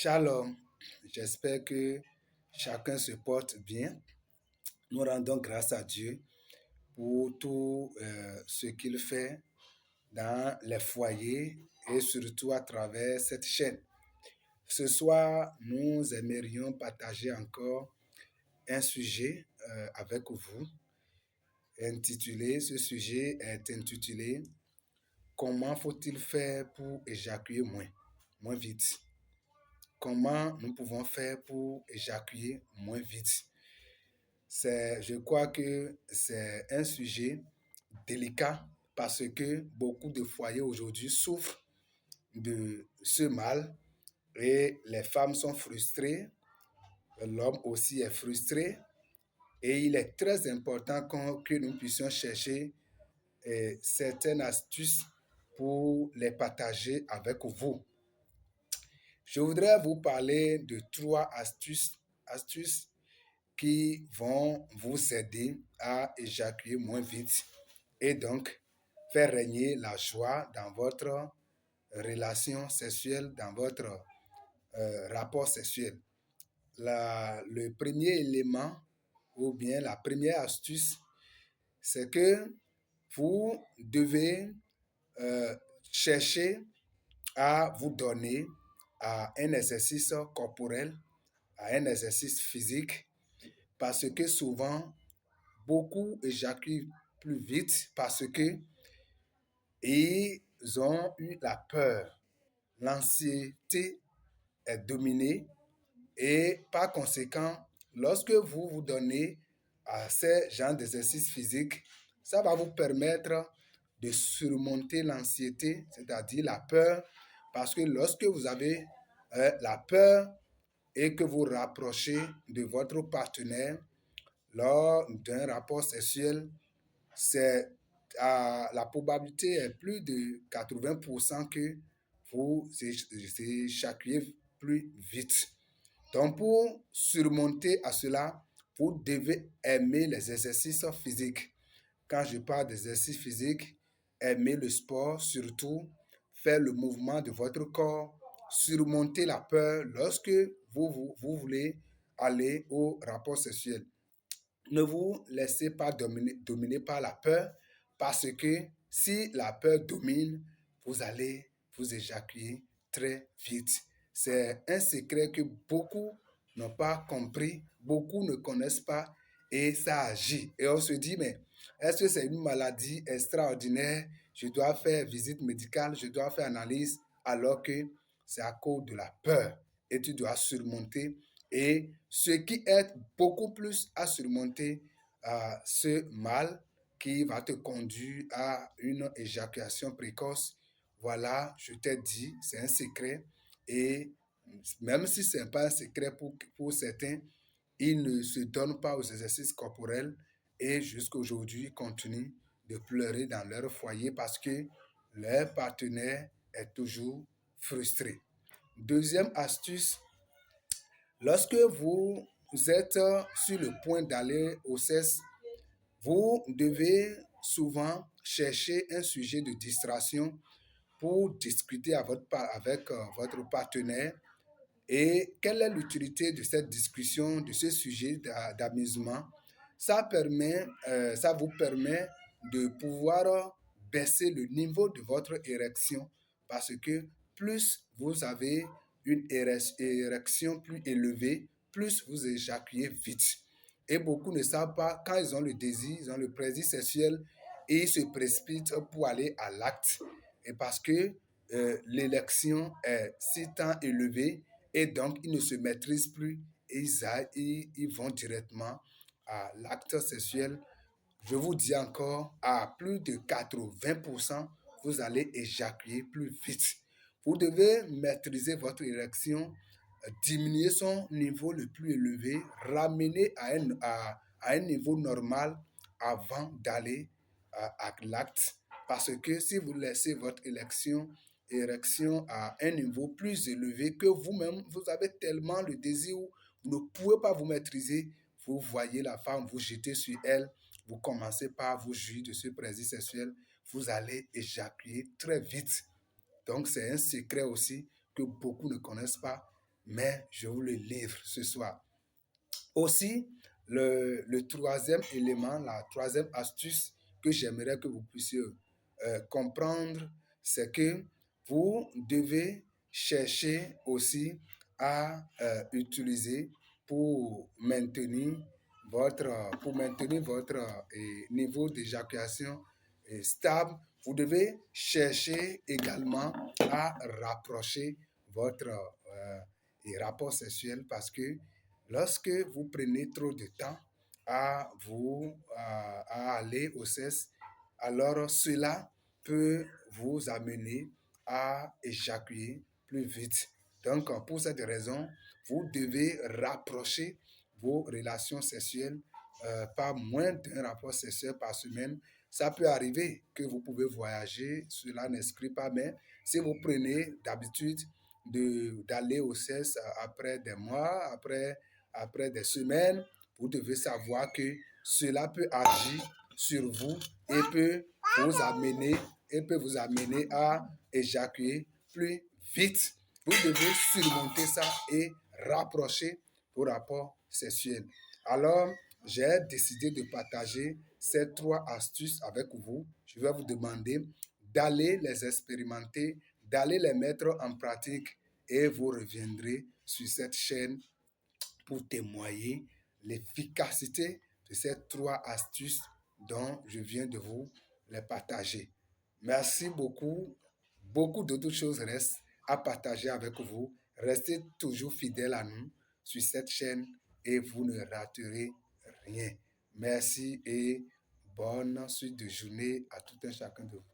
Shalom, j'espère que chacun se porte bien. Nous rendons grâce à Dieu pour tout ce qu'il fait dans les foyers et surtout à travers cette chaîne. Ce soir, nous aimerions partager encore un sujet avec vous. Ce sujet est intitulé Comment faut-il faire pour éjaculer moins vite? Comment nous pouvons faire pour éjaculer moins vite? Je crois que c'est un sujet délicat parce que beaucoup de foyers aujourd'hui souffrent de ce mal et les femmes sont frustrées, l'homme aussi est frustré et il est très important que nous puissions chercher certaines astuces pour les partager avec vous. Je voudrais vous parler de 3 astuces qui vont vous aider à éjaculer moins vite et donc faire régner la joie dans votre relation sexuelle, dans votre rapport sexuel. Le premier élément ou bien la première astuce, c'est que vous devez chercher à vous donner à un exercice corporel, à un exercice physique, parce que souvent, beaucoup éjaculent plus vite parce que ils ont eu la peur. L'anxiété est dominée et par conséquent, lorsque vous vous donnez à ces genres d'exercices physiques, ça va vous permettre de surmonter l'anxiété, c'est-à-dire la peur, parce que lorsque vous avez la peur et que vous rapprochez de votre partenaire lors d'un rapport sexuel, la probabilité est plus de 80% que vous éjaculez plus vite. Donc, pour surmonter à cela, vous devez aimer les exercices physiques. Quand je parle d'exercices physiques, aimer le sport, surtout faire le mouvement de votre corps, surmonter la peur lorsque vous voulez aller au rapport sexuel. Ne vous laissez pas dominer par la peur parce que si la peur domine, vous allez vous éjaculer très vite. C'est un secret que beaucoup n'ont pas compris, beaucoup ne connaissent pas et ça agit. Et on se dit, mais est-ce que c'est une maladie extraordinaire? Je dois faire visite médicale, je dois faire analyse, alors que c'est à cause de la peur et tu dois surmonter. Et ce qui aide beaucoup plus à surmonter ce mal qui va te conduire à une éjaculation précoce, voilà, je t'ai dit, c'est un secret. Et même si ce n'est pas un secret pour certains, ils ne se donnent pas aux exercices corporels et jusqu'à aujourd'hui continuent de pleurer dans leur foyer parce que leur partenaire est toujours frustré. Deuxième astuce, lorsque vous êtes sur le point d'aller au sexe, vous devez souvent chercher un sujet de distraction pour discuter avec votre partenaire. Et quelle est l'utilité de cette discussion, de ce sujet d'amusement? Ça vous permet de pouvoir baisser le niveau de votre érection parce que plus vous avez une érection plus élevée, plus vous éjaculez vite. Et beaucoup ne savent pas, quand ils ont le désir, ils ont le plaisir sexuel, et ils se précipitent pour aller à l'acte. Et parce que l'érection est si tant élevée, et donc ils ne se maîtrisent plus, et ils vont directement à l'acte sexuel. Je vous dis encore, à plus de 80%, vous allez éjaculer plus vite. Vous devez maîtriser votre érection, diminuer son niveau le plus élevé, ramener à un niveau normal avant d'aller à l'acte. Parce que si vous laissez votre érection à un niveau plus élevé que vous-même, vous avez tellement le désir où vous ne pouvez pas vous maîtriser, vous voyez la femme, vous jetez sur elle, vous commencez par vous jouir de ce plaisir sexuel, vous allez éjaculer très vite. Donc, c'est un secret aussi que beaucoup ne connaissent pas. mais je vous le livre ce soir. Aussi, le troisième élément, la troisième astuce que j'aimerais que vous puissiez comprendre, c'est que vous devez chercher aussi à utiliser pour maintenir votre niveau d'éjaculation stable. Vous devez chercher également à rapprocher votre rapport sexuel parce que lorsque vous prenez trop de temps à aller au sexe, alors cela peut vous amener à éjaculer plus vite. Donc, pour cette raison, vous devez rapprocher vos relations sexuelles par moins d'un rapport sexuel par semaine. Ça peut arriver que vous pouvez voyager, cela n'exclut pas, mais si vous prenez d'habitude d'aller au sexe après des mois, après des semaines, vous devez savoir que cela peut agir sur vous et peut vous amener à éjaculer plus vite. Vous devez surmonter ça et rapprocher vos rapports sexuels. Alors, j'ai décidé de partager ces 3 astuces avec vous. Je vais vous demander d'aller les expérimenter, d'aller les mettre en pratique et vous reviendrez sur cette chaîne pour témoigner l'efficacité de ces 3 astuces dont je viens de vous les partager. Merci beaucoup. Beaucoup d'autres choses restent à partager avec vous. Restez toujours fidèles à nous sur cette chaîne et vous ne raterez rien. Merci et bonne suite de journée à tout un chacun de vous.